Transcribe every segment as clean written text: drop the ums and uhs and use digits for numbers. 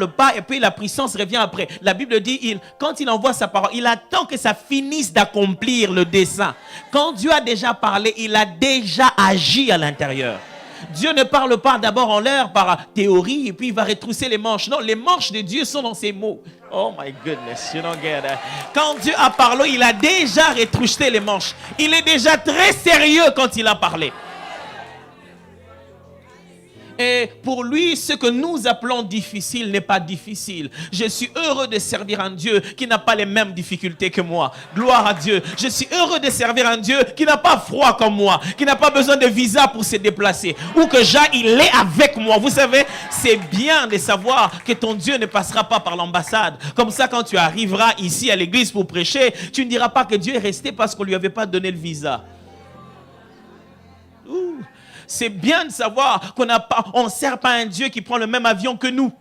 pas et puis la puissance revient après. La Bible dit, quand il envoie sa parole, il attend que ça finisse d'accomplir le dessein. Quand Dieu a déjà parlé, il a déjà agi à l'intérieur. Dieu ne parle pas d'abord en l'air par théorie et puis il va retrousser les manches. Non, les manches de Dieu sont dans ses mots. Oh my goodness, you don't get that. Quand Dieu a parlé, il a déjà retroussé les manches. Il est déjà très sérieux quand il a parlé. Et pour lui, ce que nous appelons difficile n'est pas difficile. Je suis heureux de servir un Dieu qui n'a pas les mêmes difficultés que moi. Gloire à Dieu. Je suis heureux de servir un Dieu qui n'a pas froid comme moi, qui n'a pas besoin de visa pour se déplacer. Ou que il est avec moi. Vous savez, c'est bien de savoir que ton Dieu ne passera pas par l'ambassade. Comme ça, quand tu arriveras ici à l'église pour prêcher, tu ne diras pas que Dieu est resté parce qu'on ne lui avait pas donné le visa. Ouh. C'est bien de savoir qu'on ne sert pas un Dieu qui prend le même avion que nous.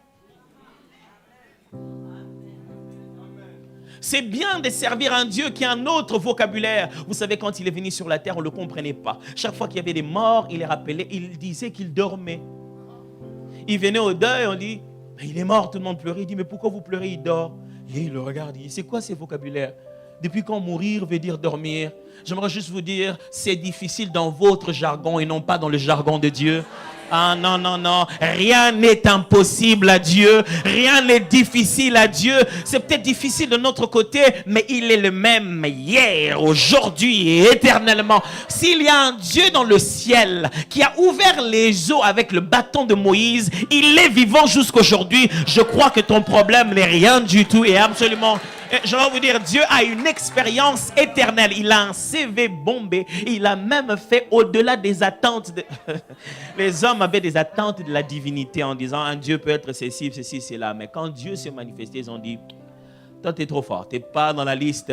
C'est bien de servir un Dieu qui a un autre vocabulaire. Vous savez, quand il est venu sur la terre, on ne le comprenait pas. Chaque fois qu'il y avait des morts, il les rappelait, il disait qu'il dormait. Il venait au deuil, on dit, il est mort, tout le monde pleurait. Il dit, mais pourquoi vous pleurez, il dort. Et il le regarde, il dit, c'est quoi ces vocabulaires? Depuis quand mourir veut dire dormir? J'aimerais juste vous dire, c'est difficile dans votre jargon et non pas dans le jargon de Dieu. Ah non, non, non. Rien n'est impossible à Dieu. Rien n'est difficile à Dieu. C'est peut-être difficile de notre côté, mais il est le même hier, aujourd'hui et éternellement. S'il y a un Dieu dans le ciel qui a ouvert les eaux avec le bâton de Moïse, il est vivant jusqu'aujourd'hui. Je crois que ton problème n'est rien du tout et absolument... Je vais vous dire, Dieu a une expérience éternelle. Il a un CV bombé. Il a même fait au-delà des attentes. Les hommes avaient des attentes de la divinité en disant, un Dieu peut être ceci, cela. Mais quand Dieu s'est manifesté, ils ont dit, toi, tu es trop fort. Tu n'es pas dans la liste.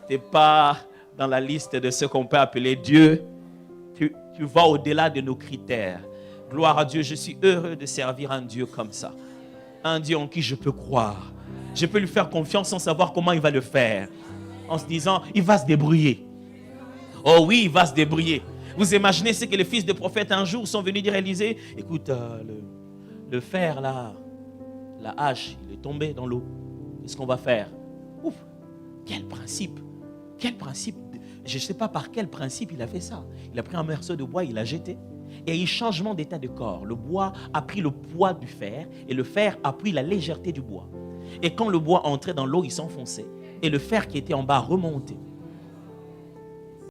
Tu n'es pas dans la liste de ce qu'on peut appeler Dieu. Tu vas au-delà de nos critères. Gloire à Dieu, je suis heureux de servir un Dieu comme ça. Un Dieu en qui je peux croire. Je peux lui faire confiance sans savoir comment il va le faire. En se disant, il va se débrouiller. Oh oui, il va se débrouiller. Vous imaginez ce que les fils de prophètes un jour sont venus dire à Élisée. Écoute, le fer là, la hache, il est tombé dans l'eau. Qu'est-ce qu'on va faire? Ouf, quel principe. Quel principe. Je ne sais pas par quel principe il a fait ça. Il a pris un morceau de bois, il l'a jeté. Et il y a eu changement d'état de corps. Le bois a pris le poids du fer et le fer a pris la légèreté du bois. Et quand le bois entrait dans l'eau, il s'enfonçait. Et le fer qui était en bas remontait.